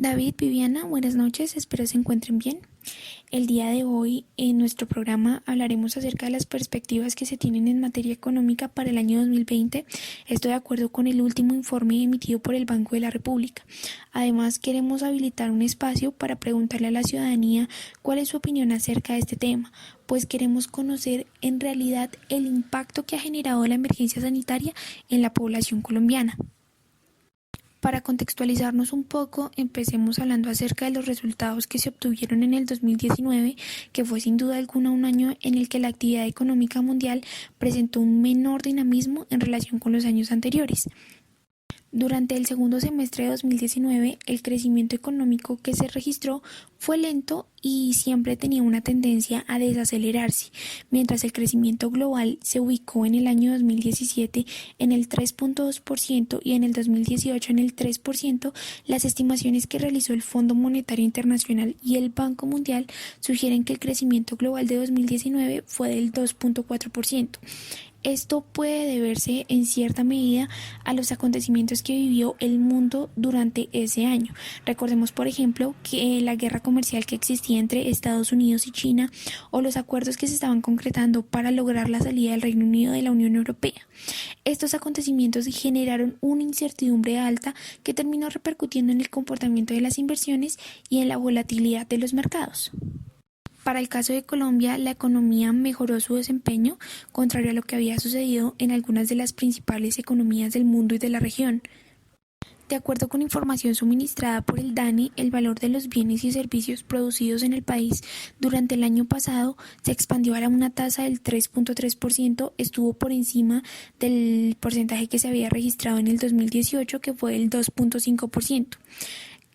David, Viviana, buenas noches, espero se encuentren bien. El día de hoy en nuestro programa hablaremos acerca de las perspectivas que se tienen en materia económica para el año 2020. Estoy de acuerdo con el último informe emitido por el Banco de la República. Además, queremos habilitar un espacio para preguntarle a la ciudadanía cuál es su opinión acerca de este tema, pues queremos conocer en realidad el impacto que ha generado la emergencia sanitaria en la población colombiana. Para contextualizarnos un poco, empecemos hablando acerca de los resultados que se obtuvieron en el 2019, que fue sin duda alguna un año en el que la actividad económica mundial presentó un menor dinamismo en relación con los años anteriores. Durante el segundo semestre de 2019, el crecimiento económico que se registró fue lento y siempre tenía una tendencia a desacelerarse, mientras el crecimiento global se ubicó en el año 2017 en el 3.2% y en el 2018 en el 3%. Las estimaciones que realizó el Fondo Monetario Internacional y el Banco Mundial sugieren que el crecimiento global de 2019 fue del 2.4%. Esto puede deberse en cierta medida a los acontecimientos que vivió el mundo durante ese año. Recordemos, por ejemplo, que la guerra comercial que existía entre Estados Unidos y China o los acuerdos que se estaban concretando para lograr la salida del Reino Unido de la Unión Europea. Estos acontecimientos generaron una incertidumbre alta que terminó repercutiendo en el comportamiento de las inversiones y en la volatilidad de los mercados. Para el caso de Colombia, la economía mejoró su desempeño, contrario a lo que había sucedido en algunas de las principales economías del mundo y de la región. De acuerdo con información suministrada por el DANE, el valor de los bienes y servicios producidos en el país durante el año pasado se expandió a una tasa del 3.3%, estuvo por encima del porcentaje que se había registrado en el 2018, que fue el 2.5%.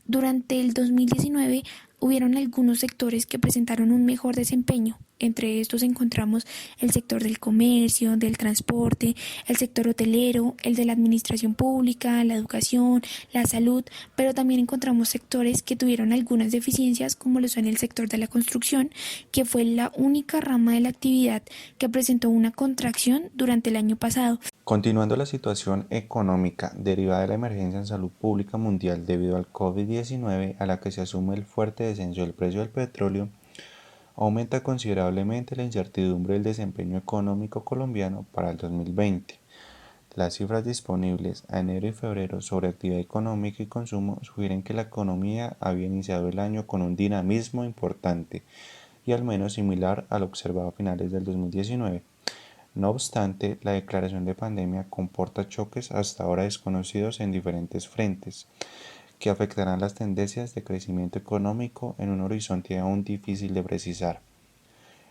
Durante el 2019 hubieron algunos sectores que presentaron un mejor desempeño. Entre estos encontramos el sector del comercio, del transporte, el sector hotelero, el de la administración pública, la educación, la salud, pero también encontramos sectores que tuvieron algunas deficiencias, como lo son el sector de la construcción, que fue la única rama de la actividad que presentó una contracción durante el año pasado. Continuando la situación económica derivada de la emergencia en salud pública mundial debido al COVID-19, a la que se asume el fuerte descenso del precio del petróleo, aumenta considerablemente la incertidumbre del desempeño económico colombiano para el 2020. Las cifras disponibles a enero y febrero sobre actividad económica y consumo sugieren que la economía había iniciado el año con un dinamismo importante y al menos similar al observado a finales del 2019. No obstante, la declaración de pandemia comporta choques hasta ahora desconocidos en diferentes frentes, que afectarán las tendencias de crecimiento económico en un horizonte aún difícil de precisar.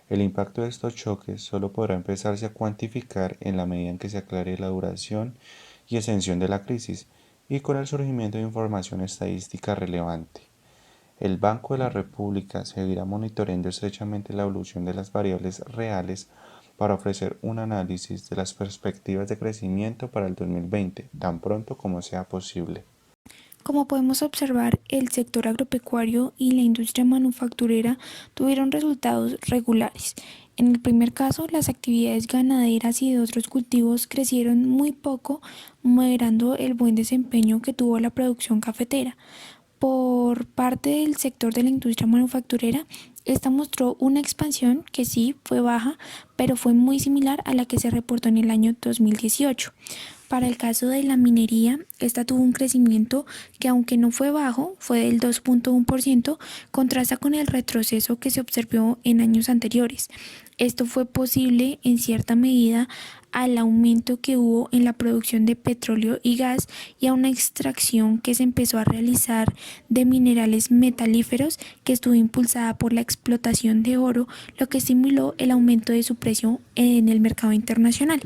El impacto de estos choques solo podrá empezarse a cuantificar en la medida en que se aclare la duración y extensión de la crisis y con el surgimiento de información estadística relevante. El Banco de la República seguirá monitoreando estrechamente la evolución de las variables reales para ofrecer un análisis de las perspectivas de crecimiento para el 2020, tan pronto como sea posible. Como podemos observar, el sector agropecuario y la industria manufacturera tuvieron resultados regulares. En el primer caso, las actividades ganaderas y de otros cultivos crecieron muy poco, moderando el buen desempeño que tuvo la producción cafetera. Por parte del sector de la industria manufacturera, esta mostró una expansión que sí fue baja, pero fue muy similar a la que se reportó en el año 2018. Para el caso de la minería, esta tuvo un crecimiento que, aunque no fue bajo, fue del 2.1%, contrasta con el retroceso que se observó en años anteriores. Esto fue posible en cierta medida al aumento que hubo en la producción de petróleo y gas y a una extracción que se empezó a realizar de minerales metalíferos, que estuvo impulsada por la explotación de oro, lo que estimuló el aumento de su precio en el mercado internacional.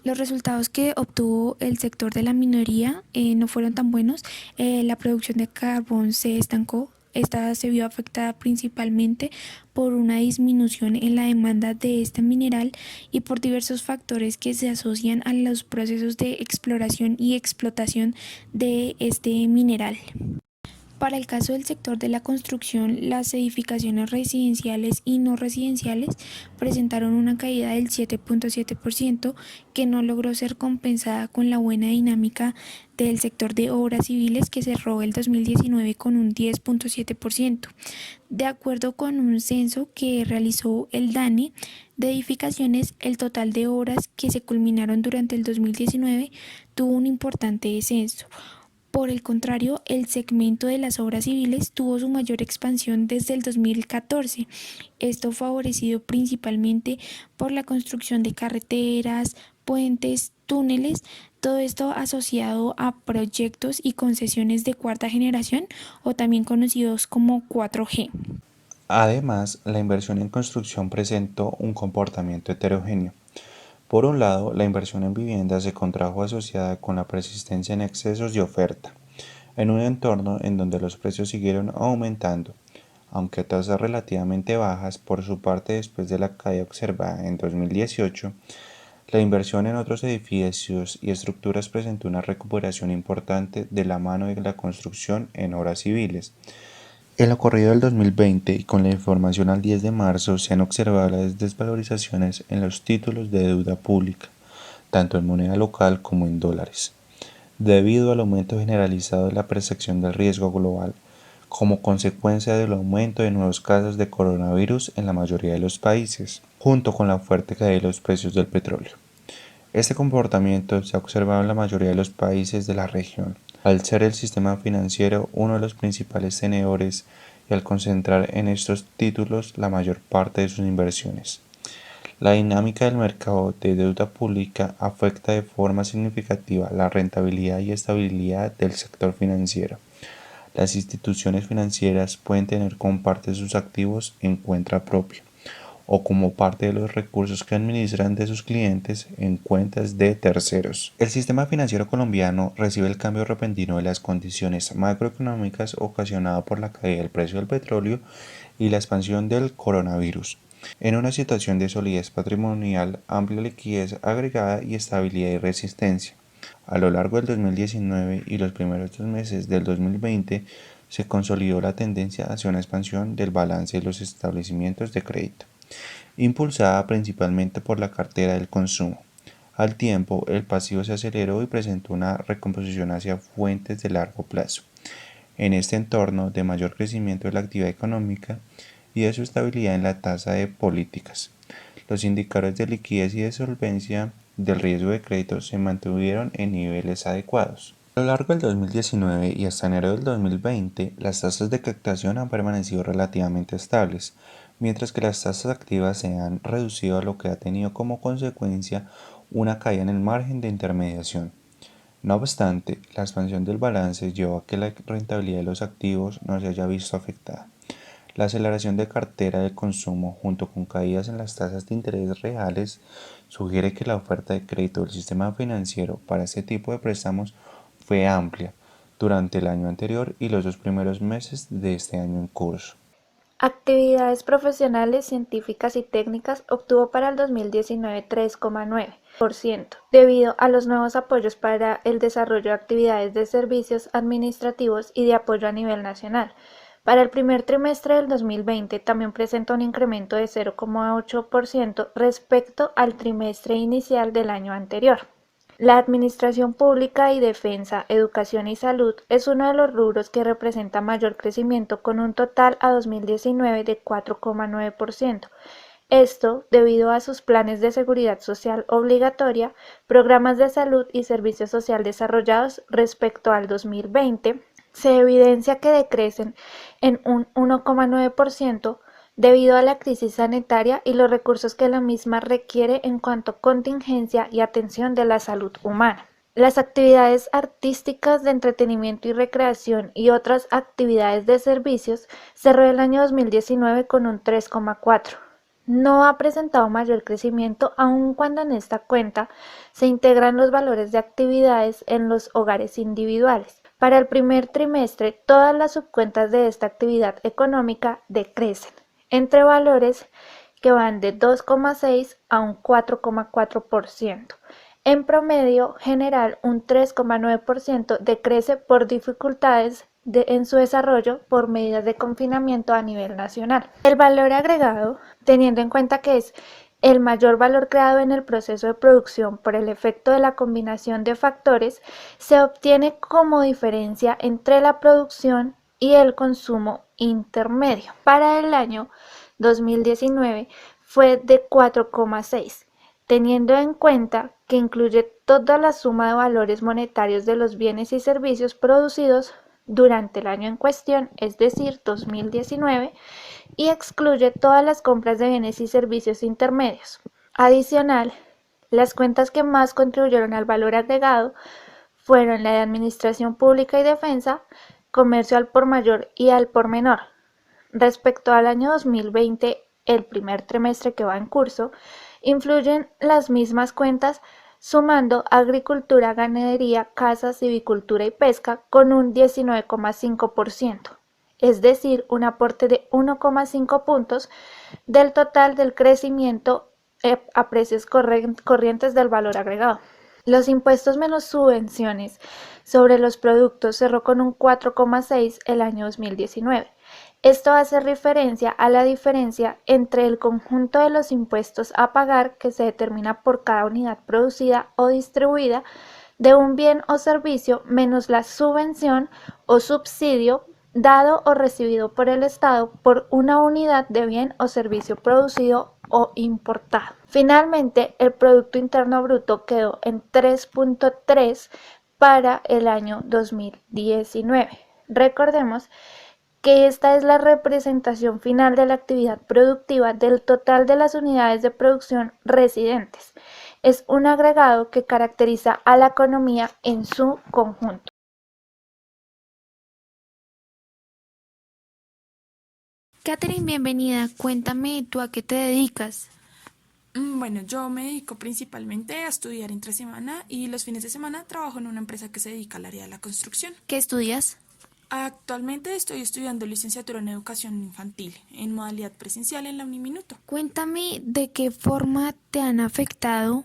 Los resultados que obtuvo el sector de la minería no fueron tan buenos. La producción de carbón se estancó. Esta se vio afectada principalmente por una disminución en la demanda de este mineral y por diversos factores que se asocian a los procesos de exploración y explotación de este mineral. Para el caso del sector de la construcción, las edificaciones residenciales y no residenciales presentaron una caída del 7.7% que no logró ser compensada con la buena dinámica del sector de obras civiles que cerró el 2019 con un 10.7%. De acuerdo con un censo que realizó el DANE de edificaciones, el total de obras que se culminaron durante el 2019 tuvo un importante descenso. Por el contrario, el segmento de las obras civiles tuvo su mayor expansión desde el 2014, esto favorecido principalmente por la construcción de carreteras, puentes, túneles, todo esto asociado a proyectos y concesiones de cuarta generación o también conocidos como 4G. Además, la inversión en construcción presentó un comportamiento heterogéneo. Por un lado, la inversión en vivienda se contrajo asociada con la persistencia en excesos de oferta, en un entorno en donde los precios siguieron aumentando, aunque a tasas relativamente bajas. Por su parte, después de la caída observada en 2018, la inversión en otros edificios y estructuras presentó una recuperación importante de la mano de la construcción en obras civiles. En lo corrido del 2020 y con la información al 10 de marzo se han observado las desvalorizaciones en los títulos de deuda pública, tanto en moneda local como en dólares, debido al aumento generalizado de la percepción del riesgo global, como consecuencia del aumento de nuevos casos de coronavirus en la mayoría de los países, junto con la fuerte caída de los precios del petróleo. Este comportamiento se ha observado en la mayoría de los países de la región, al ser el sistema financiero uno de los principales tenedores y al concentrar en estos títulos la mayor parte de sus inversiones. La dinámica del mercado de deuda pública afecta de forma significativa la rentabilidad y estabilidad del sector financiero. Las instituciones financieras pueden tener como parte de sus activos en cuenta propia o como parte de los recursos que administran de sus clientes en cuentas de terceros. El sistema financiero colombiano recibe el cambio repentino de las condiciones macroeconómicas ocasionado por la caída del precio del petróleo y la expansión del coronavirus, en una situación de solidez patrimonial, amplia liquidez agregada y estabilidad y resistencia. A lo largo del 2019 y los primeros 2 meses del 2020 se consolidó la tendencia hacia una expansión del balance de los establecimientos de crédito, impulsada principalmente por la cartera del consumo. Al tiempo, el pasivo se aceleró y presentó una recomposición hacia fuentes de largo plazo. En este entorno de mayor crecimiento de la actividad económica y de su estabilidad en la tasa de políticas, los indicadores de liquidez y de solvencia del riesgo de crédito se mantuvieron en niveles adecuados. A lo largo del 2019 y hasta enero del 2020, las tasas de captación han permanecido relativamente estables, mientras que las tasas activas se han reducido, a lo que ha tenido como consecuencia una caída en el margen de intermediación. No obstante, la expansión del balance llevó a que la rentabilidad de los activos no se haya visto afectada. La aceleración de cartera de consumo, junto con caídas en las tasas de interés reales, sugiere que la oferta de crédito del sistema financiero para este tipo de préstamos fue amplia durante el año anterior y los 2 primeros meses de este año en curso. Actividades profesionales, científicas y técnicas obtuvo para el 2019 3,9%, debido a los nuevos apoyos para el desarrollo de actividades de servicios administrativos y de apoyo a nivel nacional. Para el primer trimestre del 2020 también presenta un incremento de 0,8% respecto al trimestre inicial del año anterior. La administración pública y defensa, educación y salud es uno de los rubros que representa mayor crecimiento, con un total a 2019 de 4,9%. Esto debido a sus planes de seguridad social obligatoria, programas de salud y servicio social desarrollados respecto al 2020. Se evidencia que decrecen en un 1,9% debido a la crisis sanitaria y los recursos que la misma requiere en cuanto a contingencia y atención de la salud humana. Las actividades artísticas de entretenimiento y recreación y otras actividades de servicios cerró el año 2019 con un 3,4%. No ha presentado mayor crecimiento, aun cuando en esta cuenta se integran los valores de actividades en los hogares individuales. Para el primer trimestre, todas las subcuentas de esta actividad económica decrecen, entre valores que van de 2,6 a un 4,4%. En promedio general, un 3,9% decrece por dificultades en su desarrollo por medidas de confinamiento a nivel nacional. El valor agregado, teniendo en cuenta que es el mayor valor creado en el proceso de producción por el efecto de la combinación de factores, se obtiene como diferencia entre la producción y el consumo intermedio. Para el año 2019 fue de 4,6, teniendo en cuenta que incluye toda la suma de valores monetarios de los bienes y servicios producidos durante el año en cuestión, es decir, 2019, y excluye todas las compras de bienes y servicios intermedios. Adicional, las cuentas que más contribuyeron al valor agregado fueron la de Administración Pública y Defensa, Comercio al por mayor y al por menor. Respecto al año 2020, el primer trimestre que va en curso, influyen las mismas cuentas sumando agricultura, ganadería, caza, silvicultura y pesca con un 19,5%, es decir, un aporte de 1,5 puntos del total del crecimiento a precios corrientes del valor agregado. Los impuestos menos subvenciones sobre los productos cerró con un 4,6 el año 2019. Esto hace referencia a la diferencia entre el conjunto de los impuestos a pagar que se determina por cada unidad producida o distribuida de un bien o servicio menos la subvención o subsidio dado o recibido por el Estado por una unidad de bien o servicio producido o importado. Finalmente, el Producto Interno Bruto quedó en 3,3 para el año 2019. Recordemos que esta es la representación final de la actividad productiva del total de las unidades de producción residentes. Es un agregado que caracteriza a la economía en su conjunto. Catherine, bienvenida. Cuéntame tú a qué te dedicas. Bueno, yo me dedico principalmente a estudiar entre semana y los fines de semana trabajo en una empresa que se dedica al área de la construcción. ¿Qué estudias? Actualmente estoy estudiando licenciatura en educación infantil en modalidad presencial en la Uniminuto. Cuéntame de qué forma te han afectado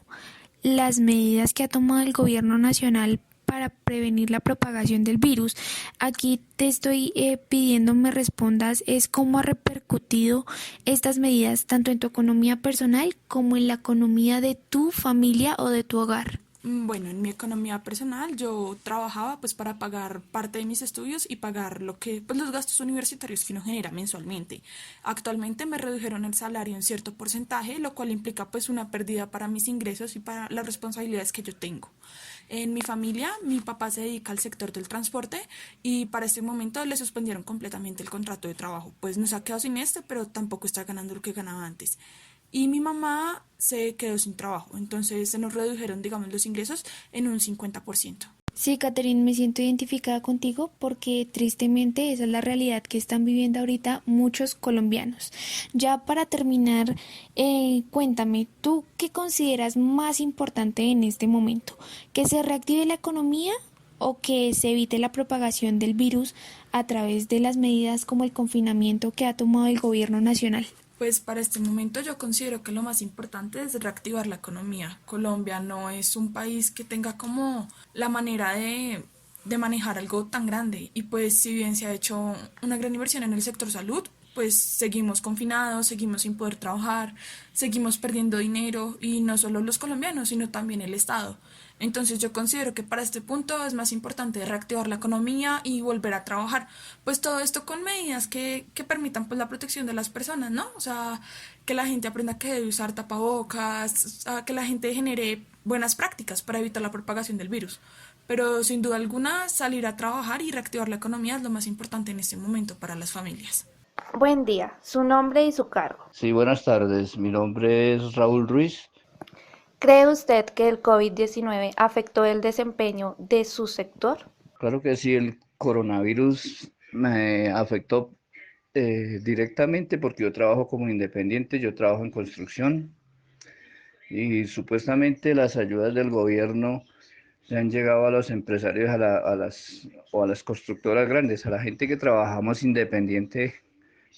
las medidas que ha tomado el gobierno nacional para prevenir la propagación del virus. Aquí te estoy pidiendo me respondas es cómo ha repercutido estas medidas tanto en tu economía personal como en la economía de tu familia o de tu hogar. Bueno, en mi economía personal yo trabajaba pues para pagar parte de mis estudios y pagar pues los gastos universitarios que uno genera mensualmente. Actualmente me redujeron el salario en cierto porcentaje, lo cual implica pues una pérdida para mis ingresos y para las responsabilidades que yo tengo. En mi familia, mi papá se dedica al sector del transporte y para este momento le suspendieron completamente el contrato de trabajo. Pues nos ha quedado sin pero tampoco está ganando lo que ganaba antes. Y mi mamá se quedó sin trabajo, entonces se nos redujeron, digamos, los ingresos en un 50%. Sí, Catherine, me siento identificada contigo porque tristemente esa es la realidad que están viviendo ahorita muchos colombianos. Ya para terminar, cuéntame, ¿tú qué consideras más importante en este momento? ¿Que se reactive la economía o que se evite la propagación del virus a través de las medidas como el confinamiento que ha tomado el gobierno nacional? Pues para este momento yo considero que lo más importante es reactivar la economía. Colombia no es un país que tenga como la manera de manejar algo tan grande y pues si bien se ha hecho una gran inversión en el sector salud, pues seguimos confinados, seguimos sin poder trabajar, seguimos perdiendo dinero y no solo los colombianos, sino también el Estado. Entonces yo considero que para este punto es más importante reactivar la economía y volver a trabajar. Pues todo esto con medidas que permitan pues la protección de las personas, ¿no? O sea, que la gente aprenda que debe usar tapabocas, que la gente genere buenas prácticas para evitar la propagación del virus. Pero sin duda alguna salir a trabajar y reactivar la economía es lo más importante en este momento para las familias. Buen día, su nombre y su cargo. Sí, buenas tardes. Mi nombre es Raúl Ruiz. ¿Cree usted que el COVID-19 afectó el desempeño de su sector? Claro que sí, el coronavirus me afectó directamente porque yo trabajo como independiente, yo trabajo en construcción y supuestamente las ayudas del gobierno le han llegado a los empresarios, o a las constructoras grandes, a la gente que trabajamos independiente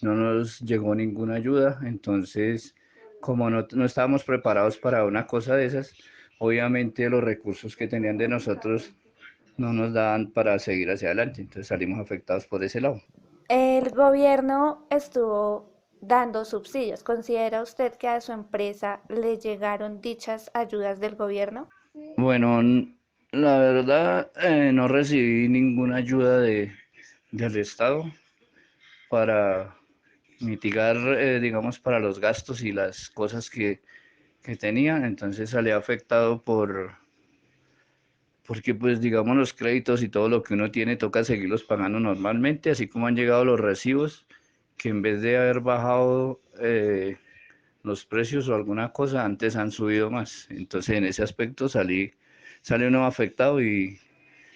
no nos llegó ninguna ayuda, entonces como no estábamos preparados para una cosa de esas, obviamente los recursos que tenían de nosotros no nos dan para seguir hacia adelante, entonces salimos afectados por ese lado. El gobierno estuvo dando subsidios. ¿Considera usted que a su empresa le llegaron dichas ayudas del gobierno? Bueno, la verdad no recibí ninguna ayuda del Estado para mitigar, digamos, para los gastos y las cosas que tenía, entonces salí afectado porque pues digamos los créditos y todo lo que uno tiene toca seguirlos pagando normalmente, así como han llegado los recibos, que en vez de haber bajado los precios o alguna cosa, antes han subido más. Entonces en ese aspecto sale uno afectado y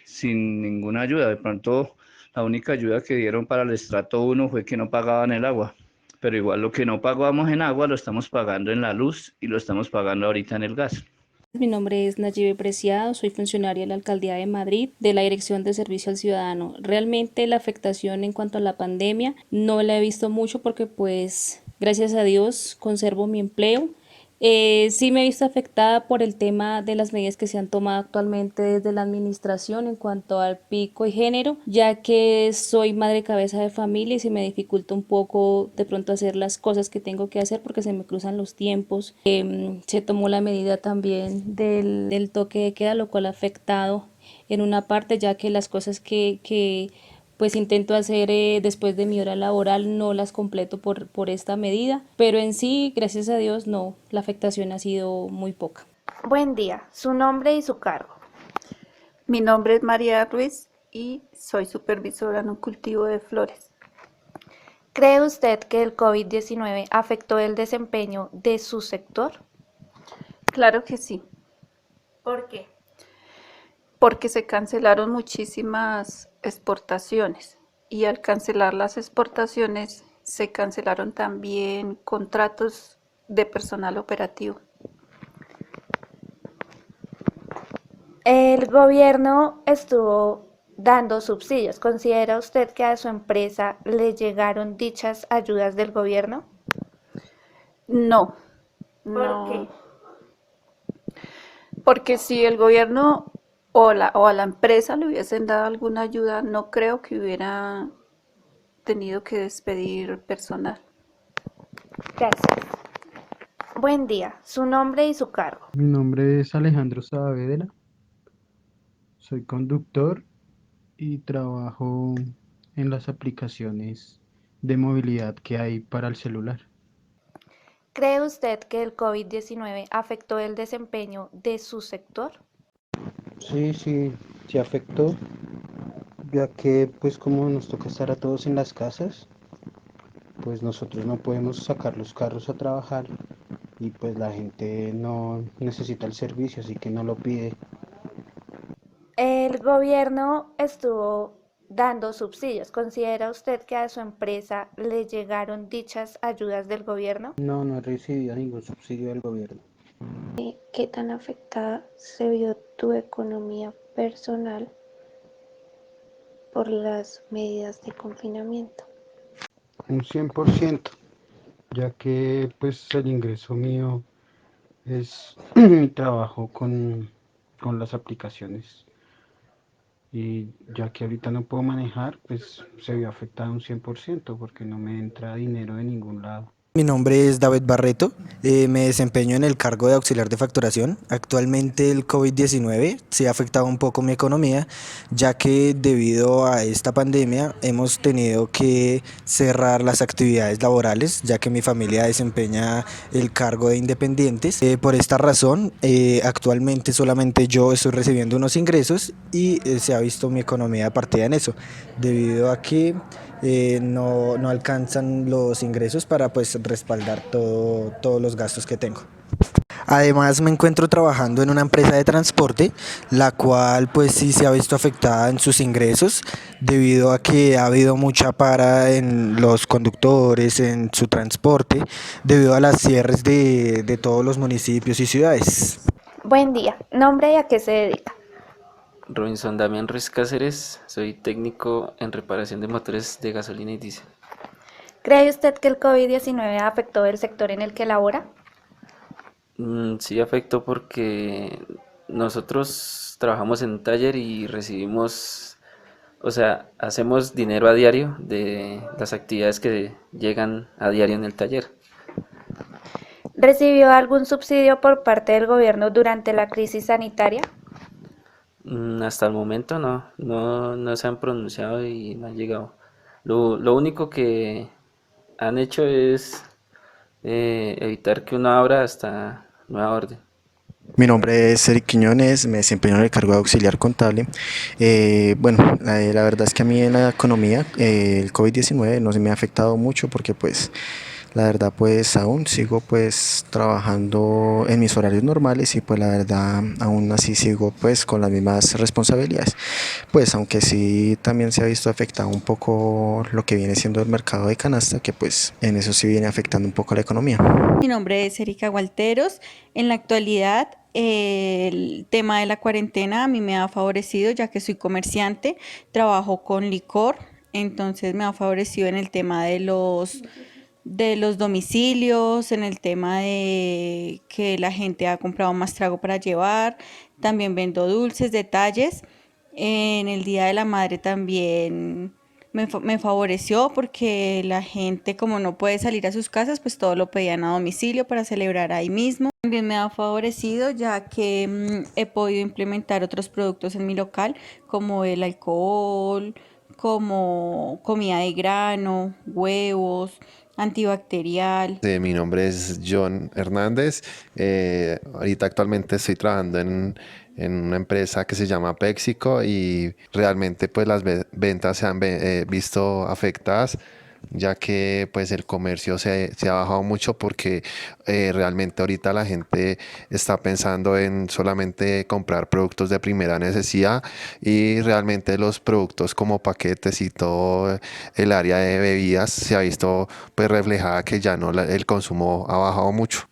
sin ninguna ayuda. De pronto la única ayuda que dieron para el estrato 1 fue que no pagaban el agua. Pero igual lo que no pagábamos en agua lo estamos pagando en la luz y lo estamos pagando ahorita en el gas. Mi nombre es Nayibe Preciado, soy funcionaria de la Alcaldía de Madrid, de la Dirección de Servicio al Ciudadano. Realmente la afectación en cuanto a la pandemia no la he visto mucho porque pues gracias a Dios conservo mi empleo. Sí me he visto afectada por el tema de las medidas que se han tomado actualmente desde la administración en cuanto al pico y género, ya que soy madre cabeza de familia y se me dificulta un poco de pronto hacer las cosas que tengo que hacer porque se me cruzan los tiempos. Se tomó la medida también del toque de queda, lo cual ha afectado en una parte, ya que las cosas que pues intento hacer después de mi hora laboral, no las completo por esta medida, pero en sí, gracias a Dios, no, la afectación ha sido muy poca. Buen día, su nombre y su cargo. Mi nombre es María Ruiz y soy supervisora en un cultivo de flores. ¿Cree usted que el COVID-19 afectó el desempeño de su sector? Claro que sí, ¿Por qué? porque se cancelaron muchísimas exportaciones y al cancelar las exportaciones se cancelaron también contratos de personal operativo. El gobierno estuvo dando subsidios. ¿Considera usted que a su empresa le llegaron dichas ayudas del gobierno? No, ¿Por qué? porque si el gobierno o a la empresa le hubiesen dado alguna ayuda, no creo que hubiera tenido que despedir personal. Gracias. Buen día, su nombre y su cargo. Mi nombre es Alejandro Saavedra, soy conductor y trabajo en las aplicaciones de movilidad que hay para el celular. ¿Cree usted que el COVID-19 afectó el desempeño de su sector? Sí afectó, ya que pues como nos toca estar a todos en las casas, pues nosotros no podemos sacar los carros a trabajar y pues la gente no necesita el servicio, así que no lo pide. El gobierno estuvo dando subsidios. ¿Considera usted que a su empresa le llegaron dichas ayudas del gobierno? No he recibido ningún subsidio del gobierno. ¿Qué tan afectada se vio tu economía personal por las medidas de confinamiento? Un 100%, ya que pues el ingreso mío es mi trabajo con las aplicaciones y ya que ahorita no puedo manejar, pues se vio afectado un 100% porque no me entra dinero de ningún lado. Mi nombre es David Barreto, me desempeño en el cargo de auxiliar de facturación. Actualmente el COVID-19 sí ha afectado un poco mi economía, ya que debido a esta pandemia hemos tenido que cerrar las actividades laborales, ya que mi familia desempeña el cargo de independientes. Por esta razón, actualmente solamente yo estoy recibiendo unos ingresos y se ha visto mi economía partida en eso, debido a que no alcanzan los ingresos para pues respaldar todos los gastos que tengo. Además me encuentro trabajando en una empresa de transporte, la cual pues sí se ha visto afectada en sus ingresos debido a que ha habido mucha para en los conductores, en su transporte, debido a las cierres de todos los municipios y ciudades. Buen día, nombre y a qué se dedica. Robinson Damián Ruiz Cáceres, soy técnico en reparación de motores de gasolina y diésel. ¿Cree usted que el COVID-19 afectó el sector en el que labora? Sí afectó porque nosotros trabajamos en un taller y recibimos, o sea, hacemos dinero a diario de las actividades que llegan a diario en el taller. ¿Recibió algún subsidio por parte del gobierno durante la crisis sanitaria? Hasta el momento no se han pronunciado y no han llegado. Lo único que han hecho es evitar que uno abra hasta nueva orden. Mi nombre es Eric Quiñones, me desempeño en el cargo de auxiliar contable. Bueno, la verdad es que a mí en la economía el COVID-19 no se me ha afectado mucho porque pues la verdad pues aún sigo pues trabajando en mis horarios normales y pues la verdad aún así sigo pues con las mismas responsabilidades. Pues aunque sí también se ha visto afectado un poco lo que viene siendo el mercado de canasta, que pues en eso sí viene afectando un poco la economía. Mi nombre es Erika Gualteros. En la actualidad, el tema de la cuarentena a mí me ha favorecido ya que soy comerciante, trabajo con licor, entonces me ha favorecido en el tema de los domicilios, en el tema de que la gente ha comprado más trago para llevar, también vendo dulces, detalles. En el Día de la Madre también me favoreció porque la gente como no puede salir a sus casas, pues todo lo pedían a domicilio para celebrar ahí mismo. También me ha favorecido ya que he podido implementar otros productos en mi local como el alcohol, como comida de grano, huevos, antibacterial. Mi nombre es John Hernández. Ahorita actualmente estoy trabajando en una empresa que se llama PepsiCo y realmente pues las ventas se han visto afectadas, ya que pues el comercio se ha bajado mucho porque realmente ahorita la gente está pensando en solamente comprar productos de primera necesidad y realmente los productos como paquetes y todo el área de bebidas se ha visto pues reflejada que ya no el consumo ha bajado mucho.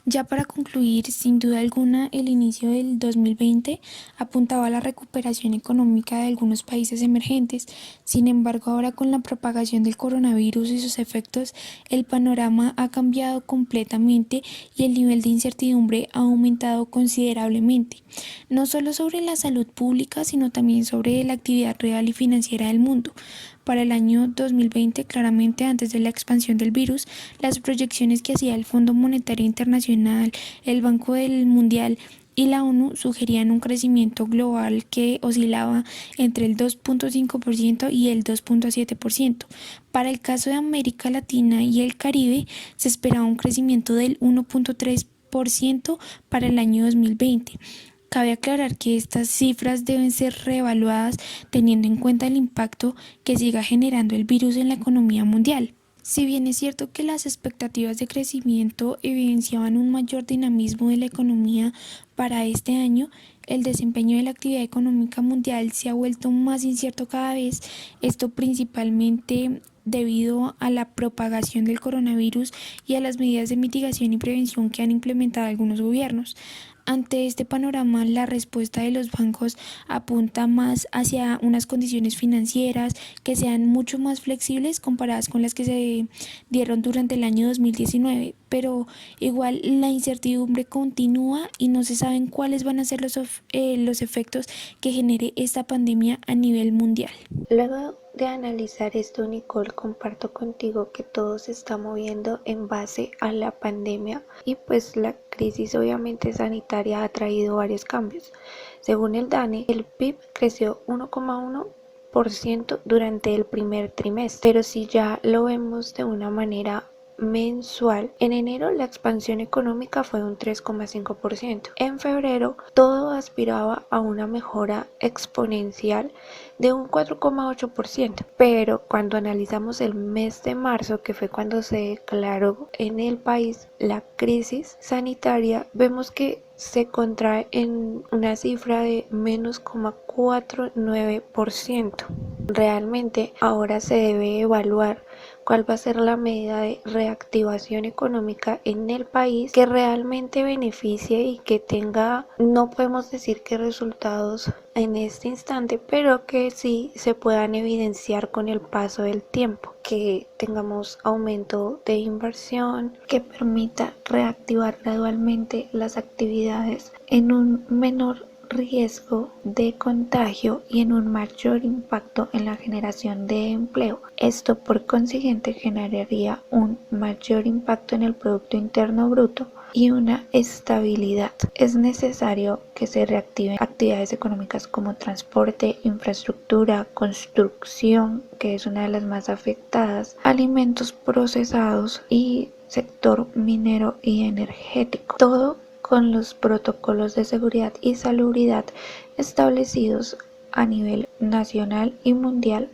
Ya para concluir, sin duda alguna, el inicio del 2020 apuntaba a la recuperación económica de algunos países emergentes. Sin embargo, ahora con la propagación del coronavirus y sus efectos, el panorama ha cambiado completamente y el nivel de incertidumbre ha aumentado considerablemente, no solo sobre la salud pública, sino también sobre la actividad real y financiera del mundo. Para el año 2020, claramente antes de la expansión del virus, las proyecciones que hacía el Fondo Monetario Internacional, el Banco Mundial y la ONU sugerían un crecimiento global que oscilaba entre el 2.5% y el 2.7%. Para el caso de América Latina y el Caribe, se esperaba un crecimiento del 1.3% para el año 2020. Cabe aclarar que estas cifras deben ser reevaluadas teniendo en cuenta el impacto que siga generando el virus en la economía mundial. Si bien es cierto que las expectativas de crecimiento evidenciaban un mayor dinamismo de la economía para este año, el desempeño de la actividad económica mundial se ha vuelto más incierto cada vez, esto principalmente debido a la propagación del coronavirus y a las medidas de mitigación y prevención que han implementado algunos gobiernos. Ante este panorama, la respuesta de los bancos apunta más hacia unas condiciones financieras que sean mucho más flexibles comparadas con las que se dieron durante el año 2019, pero igual la incertidumbre continúa y no se saben cuáles van a ser los efectos que genere esta pandemia a nivel mundial. Luego de analizar esto, Nicole, comparto contigo que todo se está moviendo en base a la pandemia y pues la crisis obviamente sanitaria ha traído varios cambios. Según el DANE, el PIB creció 1,1% durante el primer trimestre, pero si ya lo vemos de una manera mensual, en enero la expansión económica fue un 3,5%. En febrero todo aspiraba a una mejora exponencial de un 4,8%, pero cuando analizamos el mes de marzo, que fue cuando se declaró en el país la crisis sanitaria, vemos que se contrae en una cifra de menos 0,49%. Realmente ahora se debe evaluar cuál va a ser la medida de reactivación económica en el país que realmente beneficie y que tenga, no podemos decir que resultados en este instante, pero que sí se puedan evidenciar con el paso del tiempo, que tengamos aumento de inversión, que permita reactivar gradualmente las actividades en un menor riesgo de contagio y en un mayor impacto en la generación de empleo. Esto por consiguiente generaría un mayor impacto en el Producto Interno Bruto y una estabilidad. Es necesario que se reactiven actividades económicas como transporte, infraestructura, construcción, que es una de las más afectadas, alimentos procesados y sector minero y energético. Todo con los protocolos de seguridad y salubridad establecidos a nivel nacional y mundial